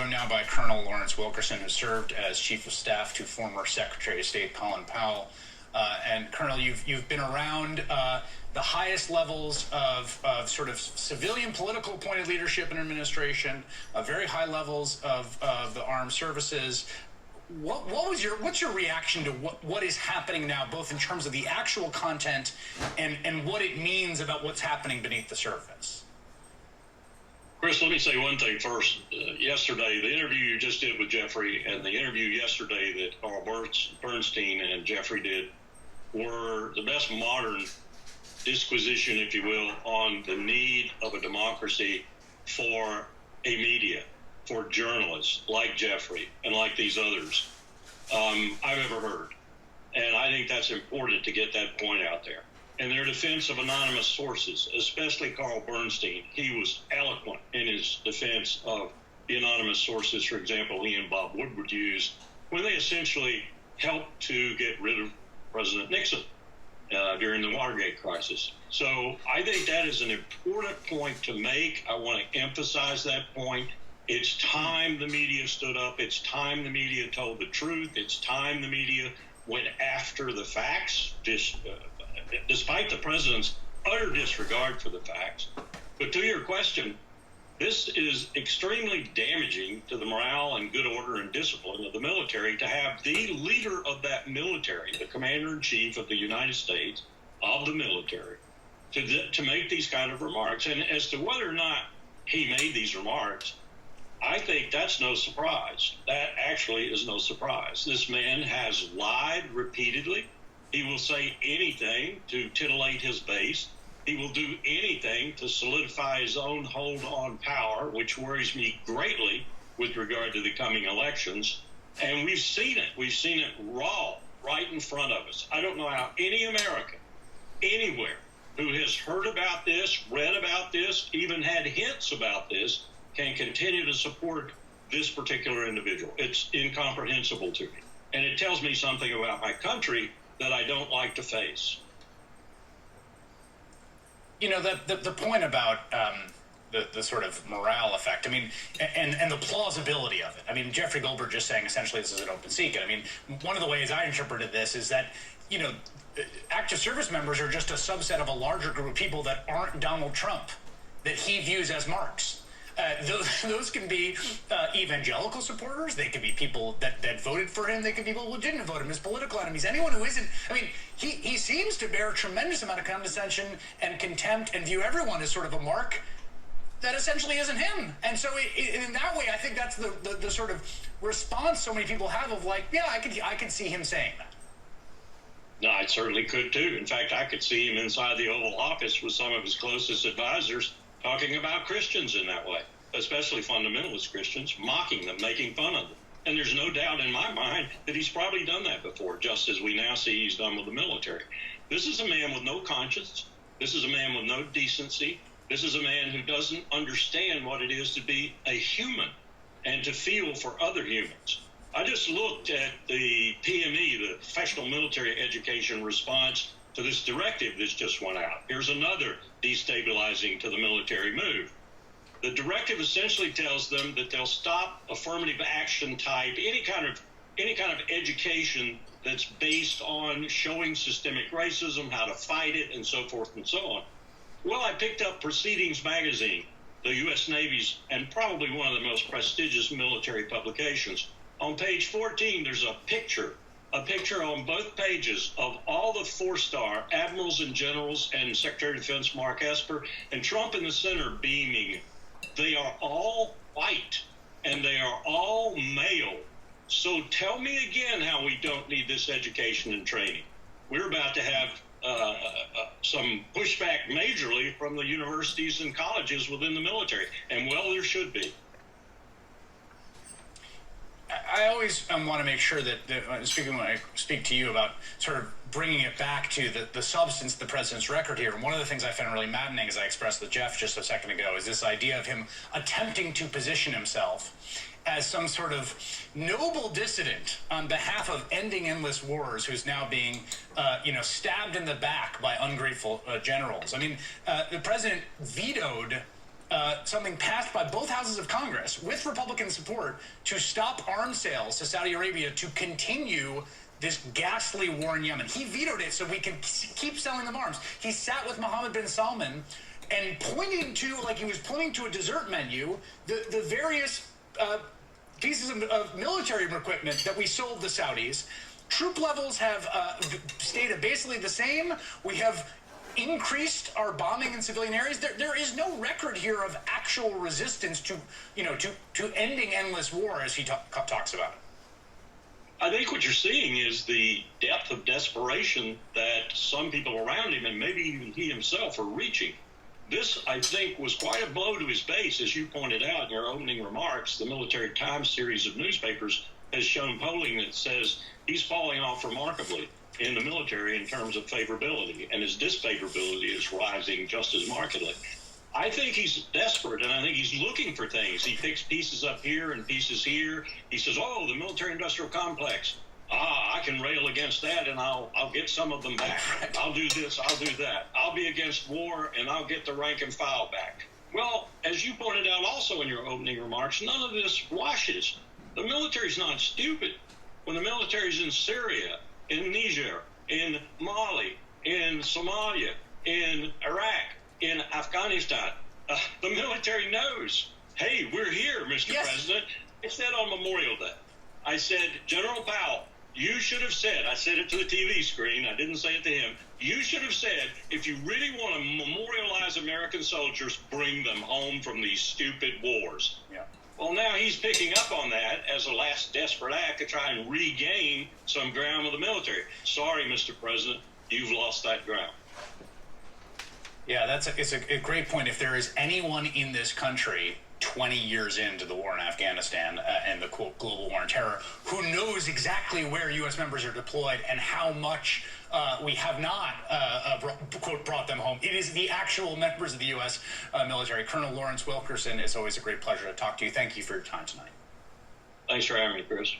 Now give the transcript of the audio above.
joined now by Colonel Lawrence Wilkerson, who served as Chief of Staff to former Secretary of State Colin Powell. And Colonel, you've been around the highest levels of sort of civilian political appointed leadership in administration, very high levels of the armed services. What's your reaction to what is happening now, both in terms of the actual content and what it means about what's happening beneath the surface? Chris, let me say one thing first. Yesterday, the interview you just did with Jeffrey and the interview yesterday that Carl Bernstein and Jeffrey did were the best modern disquisition, if you will, on the need of a democracy for a media, for journalists like Jeffrey and like these others I've ever heard. And I think that's important to get that point out there. In their defense of anonymous sources, especially Carl Bernstein, he was eloquent in his defense of the anonymous sources, for example, he and Bob Woodward used when they essentially helped to get rid of President Nixon during the Watergate crisis. So I think that is an important point to make. I want to emphasize that point. It's time the media stood up. It's time the media told the truth. It's time the media went after the facts, despite the president's utter disregard for the facts. But to your question, this is extremely damaging to the morale and good order and discipline of the military to have the leader of that military, the commander-in-chief of the United States, of the military, to make these kind of remarks. And as to whether or not he made these remarks, I think that's no surprise. That actually is no surprise. This man has lied repeatedly. He will say anything to titillate his base. He will do anything to solidify his own hold on power, which worries me greatly with regard to the coming elections. And we've seen it. We've seen it raw right in front of us. I don't know how any American, anywhere, who has heard about this, read about this, even had hints about this, can continue to support this particular individual. It's incomprehensible to me. And it tells me something about my country that I don't like to face. You know, the point about the sort of morale effect, I mean, and the plausibility of it. I mean, Jeffrey Goldberg just saying essentially this is an open secret. I mean, one of the ways I interpreted this is that, you know, active service members are just a subset of a larger group of people that aren't Donald Trump, that he views as marks. Those can be evangelical supporters. They can be people that voted for him. They can be people who didn't vote him, his political enemies. Anyone who isn't. I mean, he seems to bear a tremendous amount of condescension and contempt and view everyone as sort of a mark that essentially isn't him. And so in that way, I think that's the sort of response so many people have of like, yeah, I could see him saying that. No, I certainly could too. In fact, I could see him inside the Oval Office with some of his closest advisors talking about Christians in that way, especially fundamentalist Christians, mocking them, making fun of them. And there's no doubt in my mind that he's probably done that before, just as we now see he's done with the military. This is a man with no conscience. This is a man with no decency. This is a man who doesn't understand what it is to be a human and to feel for other humans. I just looked at the PME, the Professional Military Education response to this directive that's just went out. Here's another destabilizing to the military move. The directive essentially tells them that they'll stop affirmative action type, any kind of education that's based on showing systemic racism, how to fight it, and so forth and so on. Well, I picked up Proceedings magazine, the U.S. Navy's and probably one of the most prestigious military publications. On page 14, there's a picture on both pages of all the four-star admirals and generals and Secretary of Defense Mark Esper, and Trump in the center beaming. They are all white, and they are all male. So tell me again how we don't need this education and training. We're about to have some pushback majorly from the universities and colleges within the military, and well, there should be. I always want to make sure that when I speak to you about sort of bringing it back to the substance of the president's record here. And one of the things I found really maddening, as I expressed with Jeff just a second ago, is this idea of him attempting to position himself as some sort of noble dissident on behalf of ending endless wars, who's now being, stabbed in the back by ungrateful generals. I mean, the president vetoed something passed by both houses of Congress with Republican support to stop arms sales to Saudi Arabia to continue this ghastly war in Yemen. He vetoed it so we can keep selling them arms. He sat with Mohammed bin Salman and pointed to, like he was pointing to a dessert menu, the various pieces of military equipment that we sold the Saudis. Troop levels have stayed basically the same. We have increased our bombing in civilian areas. There is no record here of actual resistance to ending endless war, as he talks about it. I think what you're seeing is the depth of desperation that some people around him, and maybe even he himself, are reaching. This, I think, was quite a blow to his base. As you pointed out in your opening remarks, the Military Times series of newspapers has shown polling that says he's falling off remarkably in the military in terms of favorability, and his disfavorability is rising just as markedly. I think he's desperate, and I think he's looking for things. He picks pieces up here and pieces here. He says, oh, the military-industrial complex. I can rail against that, and I'll get some of them back. I'll do this, I'll do that. I'll be against war, and I'll get the rank and file back. Well, as you pointed out also in your opening remarks, none of this washes. The military's not stupid. When the military's in Syria, in Niger, in Mali, in Somalia, in Iraq, in Afghanistan, the military knows, hey, we're here, Mr. Yes. President. I said on Memorial Day, I said, General Powell, you should have said, I said it to the TV screen, I didn't say it to him, you should have said, if you really want to memorialize American soldiers, bring them home from these stupid wars. Yeah. Well, now he's picking up on that as a last desperate act to try and regain some ground with the military. Sorry, Mr. President, you've lost that ground. Yeah, it's a great point. If there is anyone in this country 20 years into the war in Afghanistan and the quote global war on terror who knows exactly where U.S. members are deployed and how much we have not quote brought them home, it is the actual members of the U.S. Military. Colonel Lawrence Wilkerson, it's always a great pleasure to talk to you. Thank you for your time tonight. Thanks for having me, Chris.